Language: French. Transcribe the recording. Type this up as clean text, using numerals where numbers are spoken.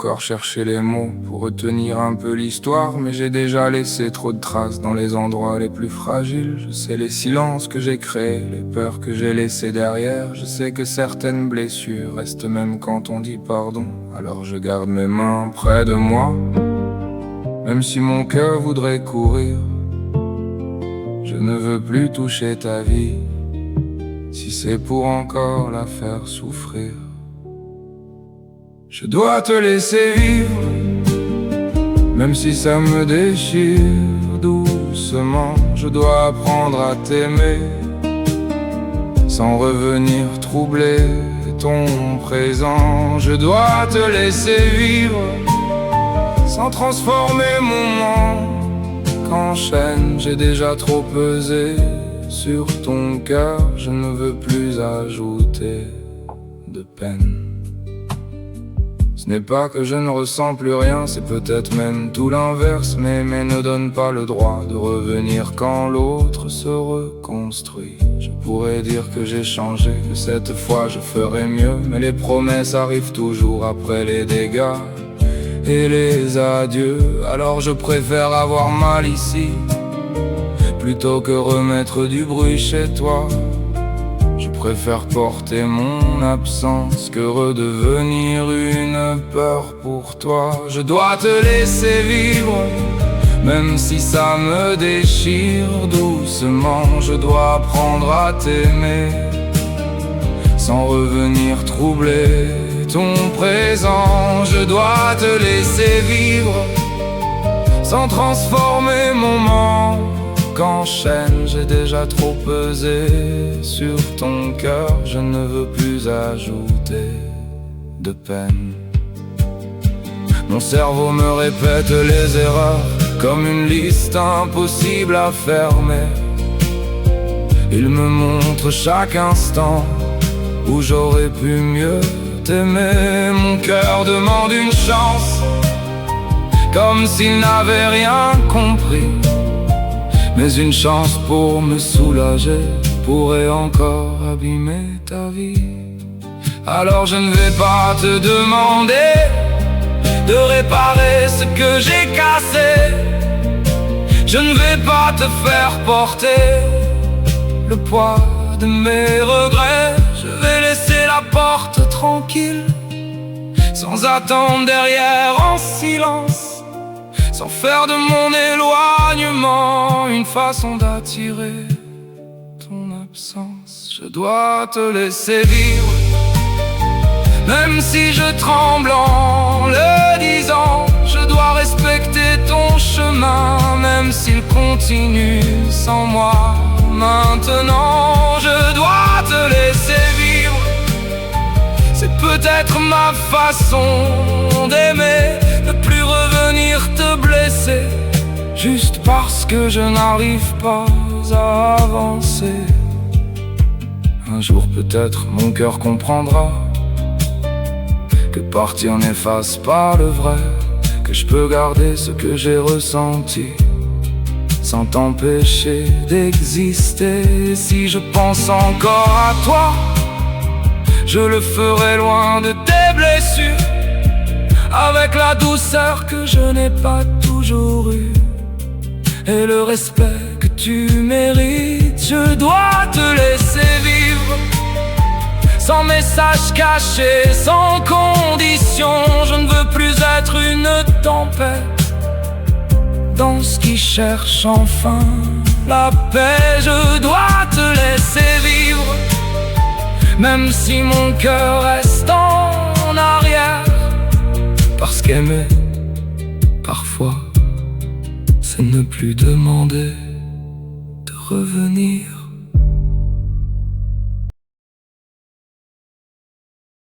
encore chercher les mots pour retenir un peu l'histoire, mais j'ai déjà laissé trop de traces dans les endroits les plus fragiles. Je sais les silences que j'ai créés, les peurs que j'ai laissées derrière. Je sais que certaines blessures restent même quand on dit pardon. Alors je garde mes mains près de moi, même si mon cœur voudrait courir. Je ne veux plus toucher ta vie, si c'est pour encore la faire souffrir. Je dois te laisser vivre, même si ça me déchire doucement. Je dois apprendre à t'aimer, sans revenir troubler ton présent. Je dois te laisser vivre, sans transformer mon manque en chaîne. J'ai déjà trop pesé sur ton cœur, je ne veux plus ajouter de peine. Ce n'est pas que je ne ressens plus rien, c'est peut-être même tout l'inverse. Mais ne donne pas le droit de revenir quand l'autre se reconstruit. Je pourrais dire que j'ai changé, que cette fois je ferai mieux, mais les promesses arrivent toujours après les dégâts et les adieux. Alors je préfère avoir mal ici, plutôt que remettre du bruit chez toi. Je préfère porter mon absence que redevenir une peur pour toi. Je dois te laisser vivre, même si ça me déchire doucement. Je dois apprendre à t'aimer, sans revenir troubler ton présent. Je dois te laisser vivre, sans transformer mon manque en chaîne. J'ai déjà trop pesé sur ton cœur, je ne veux plus ajouter de peine. Mon cerveau me répète les erreurs comme une liste impossible à fermer. Il me montre chaque instant où j'aurais pu mieux t'aimer. Mon cœur demande une chance, comme s'il n'avait rien compris. Mais une chance pour me soulager pourrait encore abîmer ta vie. Alors je ne vais pas te demander de réparer ce que j'ai cassé. Je ne vais pas te faire porter le poids de mes regrets. Je vais laisser la porte tranquille, sans attendre derrière, en silence, sans faire de mon éloignement une façon d'attirer ton absence. Je dois te laisser vivre, même si je tremble en le disant. Je dois respecter ton chemin, même s'il continue sans moi. Maintenant, je dois te laisser vivre. C'est peut-être ma façon d'aimer, ne plus revenir te blesser, juste parce que je n'arrive pas à avancer. Un jour peut-être mon cœur comprendra que partir n'efface pas le vrai, que je peux garder ce que j'ai ressenti sans t'empêcher d'exister. Si je pense encore à toi, je le ferai loin de tes blessures, avec la douceur que je n'ai pas toujours eue et le respect que tu mérites. Je dois te laisser vivre, sans message caché, sans condition. Je ne veux plus être une tempête dans ce qui cherche enfin la paix. Je dois te laisser vivre, même si mon cœur reste en arrière, parce qu'aimer, parfois, c'est ne plus demander de revenir